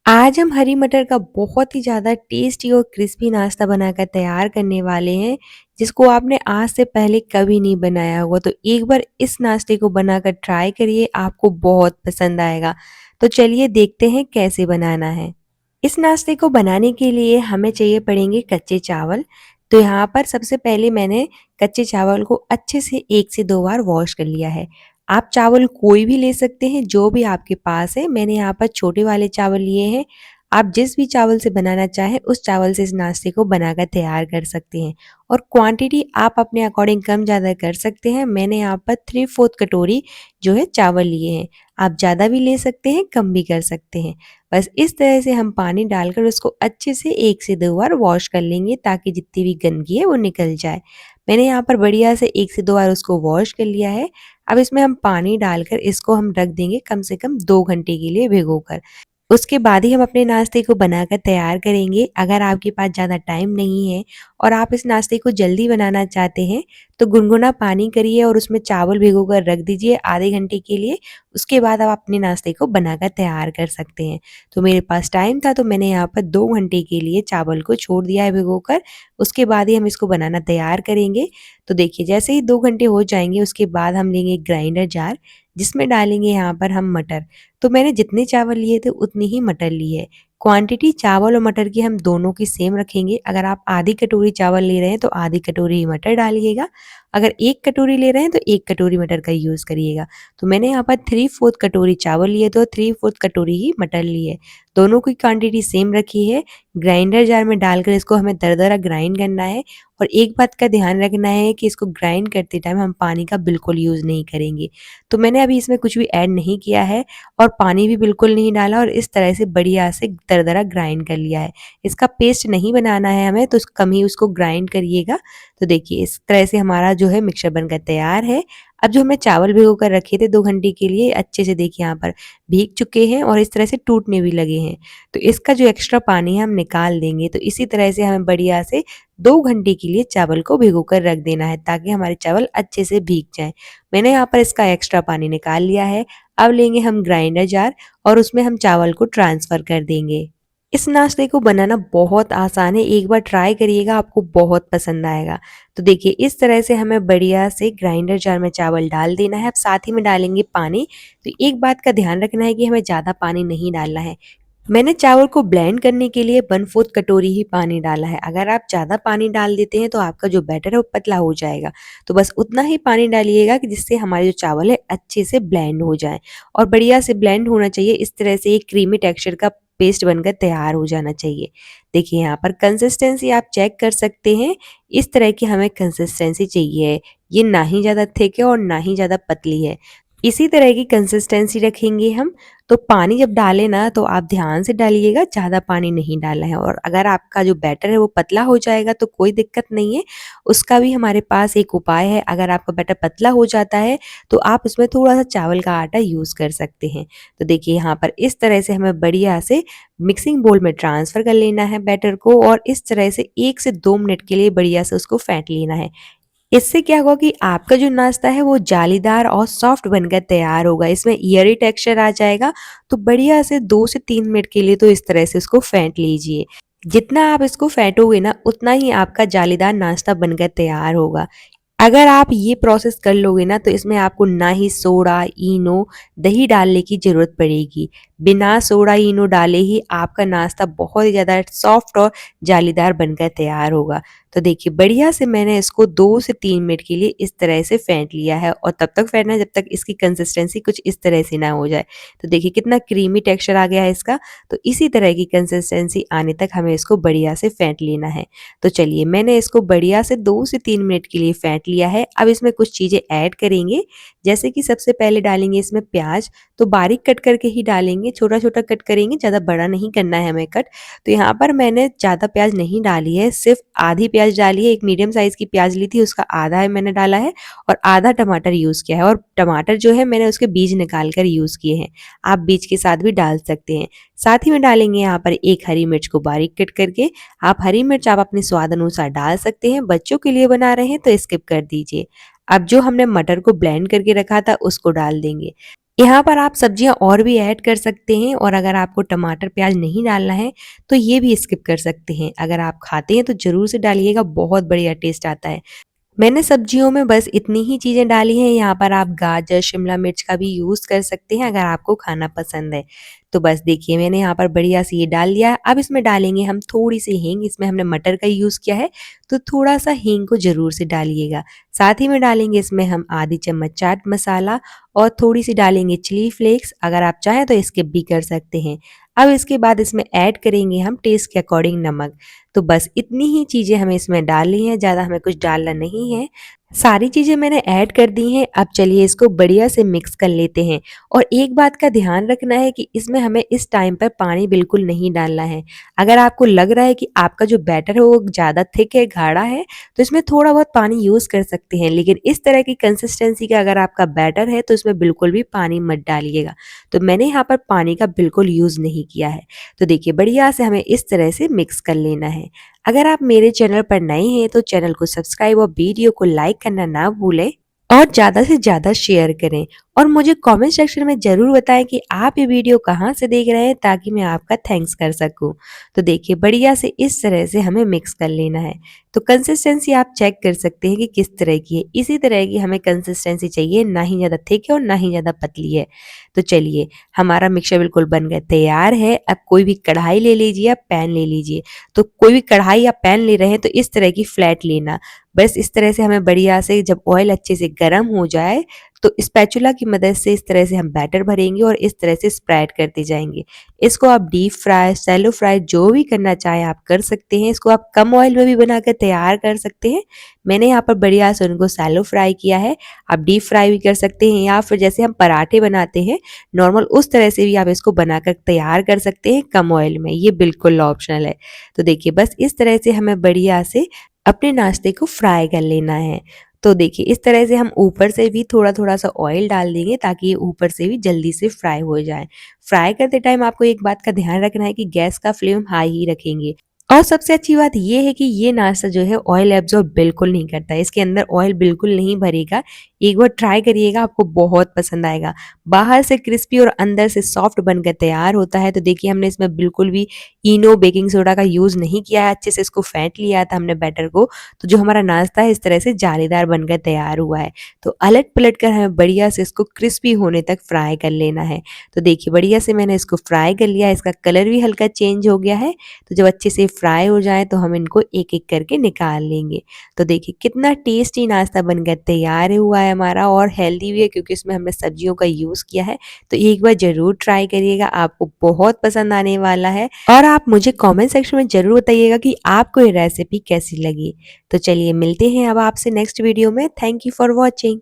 आज हम हरी मटर का बहुत ही ज़्यादा टेस्टी और क्रिस्पी नाश्ता बनाकर तैयार करने वाले हैं, जिसको आपने आज से पहले कभी नहीं बनाया होगा। तो एक बार इस नाश्ते को बनाकर ट्राई करिए, आपको बहुत पसंद आएगा। तो चलिए देखते हैं कैसे बनाना है। इस नाश्ते को बनाने के लिए हमें चाहिए पड़ेंगे कच्चे चावल। तो यहाँ पर सबसे पहले मैंने कच्चे चावल को अच्छे से 1 से 2 बार वॉश कर लिया है। आप चावल कोई भी ले सकते हैं, जो भी आपके पास है। मैंने यहाँ पर छोटे वाले चावल लिए हैं। आप जिस भी चावल से बनाना चाहें, उस चावल से इस नाश्ते को बनाकर तैयार कर सकते हैं। और क्वांटिटी आप अपने अकॉर्डिंग कम ज़्यादा कर सकते हैं। मैंने यहाँ पर 3/4 कटोरी जो है चावल लिए हैं। आप ज़्यादा भी ले सकते हैं, कम भी कर सकते हैं। बस इस तरह से हम पानी डालकर उसको अच्छे से 1 से 2 बार वॉश कर लेंगे, ताकि जितनी भी गंदगी है वो निकल जाए। मैंने यहाँ पर बढ़िया से 1 से 2 बार उसको वॉश कर लिया है। अब इसमें हम पानी डालकर इसको हम रख देंगे कम से कम 2 घंटे के लिए भिगोकर। उसके बाद ही हम अपने नाश्ते को बनाकर तैयार करेंगे। अगर आपके पास ज़्यादा टाइम नहीं है और आप इस नाश्ते को जल्दी बनाना चाहते हैं, तो गुनगुना पानी करिए और उसमें चावल भिगोकर रख दीजिए आधे घंटे के लिए। उसके बाद आप अपने नाश्ते को बनाकर तैयार कर सकते हैं। तो मेरे पास टाइम था, तो मैंने यहाँ पर 2 घंटे के लिए चावल को छोड़ दिया है भिगोकर। उसके बाद ही हम इसको बनाना तैयार करेंगे। तो देखिए, जैसे ही 2 घंटे हो जाएँगे, उसके बाद हम लेंगे एक ग्राइंडर जार, जिसमें डालेंगे यहाँ पर हम मटर। तो मैंने जितने चावल लिए थे उतनी ही मटर ली है। क्वांटिटी चावल और मटर की हम दोनों की सेम रखेंगे। अगर आप आधी कटोरी चावल ले रहे हैं तो आधी कटोरी ही मटर डालिएगा। अगर 1 कटोरी ले रहे हैं तो 1 कटोरी मटर का यूज़ करिएगा। तो मैंने यहाँ पर 3/4 कटोरी चावल लिए तो 3/4 कटोरी ही मटर ली है। दोनों की क्वांटिटी सेम रखी है। ग्राइंडर जार में डालकर इसको हमें दरदरा ग्राइंड करना है। और एक बात का ध्यान रखना है कि इसको ग्राइंड करते टाइम हम पानी का बिल्कुल यूज़ नहीं करेंगे। तो मैंने अभी इसमें कुछ भी ऐड नहीं किया है और पानी भी बिल्कुल नहीं डाला, और इस तरह से बढ़िया से दरदरा ग्राइंड कर लिया है। इसका पेस्ट नहीं बनाना है हमें, तो कम ही उसको ग्राइंड करिएगा। तो देखिए, इस तरह से हमारा जो है मिक्सचर बनकर तैयार है। अब जो हमने चावल भिगो कर रखे थे 2 घंटे के लिए, अच्छे से देखिए यहाँ पर भीग चुके हैं और इस तरह से टूटने भी लगे हैं। तो इसका जो एक्स्ट्रा पानी है हम निकाल देंगे। तो इसी तरह से हमें बढ़िया से 2 घंटे के लिए चावल को भिगो कर रख देना है, ताकि हमारे चावल अच्छे से भीग जाएँ। मैंने यहाँ पर इसका एक्स्ट्रा पानी निकाल लिया है। अब लेंगे हम ग्राइंडर जार और उसमें हम चावल को ट्रांसफ़र कर देंगे। इस नाश्ते को बनाना बहुत आसान है, एक बार ट्राई करिएगा, आपको बहुत पसंद आएगा। तो देखिए, इस तरह से हमें बढ़िया से ग्राइंडर जार में चावल डाल देना है। अब साथ ही में डालेंगे पानी। तो एक बात का ध्यान रखना है कि हमें ज़्यादा पानी नहीं डालना है। मैंने चावल को ब्लेंड करने के लिए 1/4 कटोरी ही पानी डाला है। अगर आप ज़्यादा पानी डाल देते हैं तो आपका जो बैटर है वो पतला हो जाएगा। तो बस उतना ही पानी डालिएगा कि जिससे हमारे जो चावल है अच्छे से ब्लेंड हो जाएँ और बढ़िया से ब्लेंड होना चाहिए। इस तरह से एक क्रीमी टेक्सचर का पेस्ट बनकर तैयार हो जाना चाहिए। देखिए, यहाँ पर कंसिस्टेंसी आप चेक कर सकते हैं। इस तरह की हमें कंसिस्टेंसी चाहिए है। ये ना ही ज़्यादा थिक है और ना ही ज़्यादा पतली है। इसी तरह की कंसिस्टेंसी रखेंगे हम। तो पानी जब डालें ना, तो आप ध्यान से डालिएगा, ज़्यादा पानी नहीं डालना है। और अगर आपका जो बैटर है वो पतला हो जाएगा तो कोई दिक्कत नहीं है, उसका भी हमारे पास एक उपाय है। अगर आपका बैटर पतला हो जाता है तो आप उसमें थोड़ा-सा चावल का आटा यूज़ कर सकते हैं। तो देखिए, यहाँ पर इस तरह से हमें बढ़िया से मिक्सिंग बोल में ट्रांसफ़र कर लेना है बैटर को, और इस तरह से 1 से 2 मिनट के लिए बढ़िया से उसको फेंट लेना है। इससे क्या होगा कि आपका जो नाश्ता है वो जालीदार और सॉफ्ट बनकर तैयार होगा। इसमें एयरी टेक्सचर आ जाएगा। तो बढ़िया से 2 से 3 मिनट के लिए तो इस तरह से इसको फेंट लीजिए। जितना आप इसको फेंटोगे ना, उतना ही आपका जालीदार नाश्ता बनकर तैयार होगा। अगर आप ये प्रोसेस कर लोगे ना, तो इसमें आपको ना ही सोडा, इनो, दही डालने की ज़रूरत पड़ेगी। बिना सोडा, इनो डाले ही आपका नाश्ता बहुत ही ज़्यादा सॉफ्ट और जालीदार बनकर तैयार होगा। तो देखिए, बढ़िया से मैंने इसको 2 से 3 मिनट के लिए इस तरह से फेंट लिया है, और तब तक फेंटना है जब तक इसकी कंसिस्टेंसी कुछ इस तरह से ना हो जाए। तो देखिए, कितना क्रीमी टेक्सचर आ गया है इसका। तो इसी तरह की कंसिस्टेंसी आने तक हमें इसको बढ़िया से फेंट लेना है। तो चलिए, मैंने इसको बढ़िया से 2 से 3 मिनट के लिए फेंट लिया है। अब इसमें कुछ चीज़ें ऐड करेंगे, जैसे कि सबसे पहले डालेंगे इसमें प्याज। तो बारीक कट करके ही डालेंगे, छोटा-छोटा कट करेंगे, ज़्यादा बड़ा नहीं करना है हमें कट। तो यहाँ पर मैंने ज़्यादा प्याज नहीं डाली है, सिर्फ़ आधी प्याज डाली है। एक मीडियम साइज़ की प्याज ली थी, उसका आधा है मैंने डाला है, और आधा टमाटर यूज़ किया है। और टमाटर जो है मैंने उसके बीज निकाल कर यूज़ किए हैं। आप बीज के साथ भी डाल सकते हैं। साथ ही में डालेंगे यहाँ पर एक हरी मिर्च को बारीक कट करके। आप हरी मिर्च आप अपने स्वाद अनुसार डाल सकते हैं। बच्चों के लिए बना रहे हैं तो स्किप कर दीजिए। अब जो हमने मटर को ब्लेंड करके रखा था उसको डाल देंगे। यहाँ पर आप सब्जियाँ और भी ऐड कर सकते हैं और अगर आपको टमाटर प्याज नहीं डालना है तो ये भी स्किप कर सकते हैं। अगर आप खाते हैं तो ज़रूर से डालिएगा, बहुत बढ़िया टेस्ट आता है। मैंने सब्जियों में बस इतनी ही चीज़ें डाली हैं, यहाँ पर आप गाजर, शिमला मिर्च का भी यूज़ कर सकते हैं अगर आपको खाना पसंद है। तो बस देखिए मैंने यहाँ पर बढ़िया से ये डाल दिया है। अब इसमें डालेंगे हम थोड़ी-सी हींग, इसमें हमने मटर का यूज़ किया है, तो थोड़ा-सा हींग को ज़रूर से डालिएगा। साथ ही में डालेंगे इसमें हम आधी चम्मच चाट मसाला और थोड़ी-सी डालेंगे चिली फ्लेक्स, अगर आप चाहें तो स्किप भी कर सकते हैं। अब इसके बाद इसमें ऐड करेंगे हम टेस्ट के अकॉर्डिंग नमक। तो बस इतनी ही चीज़ें हमें इसमें डालनी है, ज़्यादा हमें कुछ डालना नहीं है। सारी चीज़ें मैंने ऐड कर दी हैं, अब चलिए इसको बढ़िया से मिक्स कर लेते हैं। और एक बात का ध्यान रखना है कि इसमें हमें इस टाइम पर पानी बिल्कुल नहीं डालना है। अगर आपको लग रहा है कि आपका जो बैटर है वो ज़्यादा थिक है, गाढ़ा है, तो इसमें थोड़ा बहुत पानी यूज़ कर सकते हैं। लेकिन इस तरह की कंसिस्टेंसी का अगर आपका बैटर है तो इसमें बिल्कुल भी पानी मत डालिएगा। तो मैंने यहाँ पर पानी का बिल्कुल यूज़ नहीं किया है। तो देखिए बढ़िया से हमें इस तरह से मिक्स कर लेना है। अगर आप मेरे चैनल पर नए हैं तो चैनल को सब्सक्राइब और वीडियो को लाइक करना ना भूलें और ज़्यादा से ज़्यादा शेयर करें और मुझे कमेंट सेक्शन में ज़रूर बताएं कि आप ये वीडियो कहाँ से देख रहे हैं ताकि मैं आपका थैंक्स कर सकूं। तो देखिए बढ़िया से इस तरह से हमें मिक्स कर लेना है। तो कंसिस्टेंसी आप चेक कर सकते हैं कि किस तरह की है। इसी तरह की हमें कंसिस्टेंसी चाहिए, ना ही ज़्यादा थिक है और ना ही ज़्यादा पतली है। तो चलिए हमारा मिक्सचर बिल्कुल बन गया तैयार है। अब कोई भी कढ़ाई ले लीजिए या पैन ले लीजिए। तो कोई भी कढ़ाई या पैन ले रहे हैं तो इस तरह की फ्लैट लेना। बस इस तरह से हमें बढ़िया से जब ऑयल अच्छे से गर्म हो जाए तो स्पैचुला की मदद से इस तरह से हम बैटर भरेंगे और इस तरह से स्प्रेड करते जाएंगे। इसको आप डीप फ्राई, शैलो फ्राई जो भी करना चाहें आप कर सकते हैं। इसको आप कम ऑयल में भी बनाकर तैयार कर सकते हैं। मैंने यहाँ पर बढ़िया से उनको शैलो फ्राई किया है। आप डीप फ्राई भी कर सकते हैं या फिर जैसे हम पराठे बनाते हैं नॉर्मल, उस तरह से भी आप इसको बनाकर तैयार कर सकते हैं कम ऑयल में। ये बिल्कुल ऑप्शनल है। तो देखिए बस इस तरह से हमें बढ़िया से अपने नाश्ते को फ्राई कर लेना है। तो देखिए इस तरह से हम ऊपर से भी थोड़ा-थोड़ा सा ऑयल डाल देंगे ताकि ये ऊपर से भी जल्दी से फ्राई हो जाए। फ्राई करते टाइम आपको एक बात का ध्यान रखना है कि गैस का फ्लेम हाई ही रखेंगे। और सबसे अच्छी बात ये है कि ये नाश्ता जो है ऑयल एब्ज़ॉर्ब बिल्कुल नहीं करता है। इसके अंदर ऑयल बिल्कुल नहीं भरेगा। एक बार ट्राई करिएगा, आपको बहुत पसंद आएगा। बाहर से क्रिस्पी और अंदर से सॉफ्ट बनकर तैयार होता है। तो देखिए हमने इसमें बिल्कुल भी इनो, बेकिंग सोडा का यूज़ नहीं किया है। अच्छे से इसको फेंट लिया था हमने बैटर को। तो जो हमारा नाश्ता है इस तरह से जालीदार बनकर तैयार हुआ है। तो पलट कर हमें बढ़िया से इसको क्रिस्पी होने तक फ्राई कर लेना है। तो देखिए बढ़िया से मैंने इसको फ्राई कर लिया, इसका कलर भी हल्का चेंज हो गया है। तो जब अच्छे से फ्राई हो जाए तो हम इनको एक-एक करके निकाल लेंगे। तो देखिए कितना टेस्टी नाश्ता बनकर तैयार हुआ है हमारा और हेल्दी भी है क्योंकि इसमें हमने सब्जियों का यूज़ किया है। तो एक बार ज़रूर ट्राई करिएगा, आपको बहुत पसंद आने वाला है और आप मुझे कमेंट सेक्शन में ज़रूर बताइएगा कि आपको ये रेसिपी कैसी लगी। तो चलिए मिलते हैं अब आपसे नेक्स्ट वीडियो में। Thank you for watching.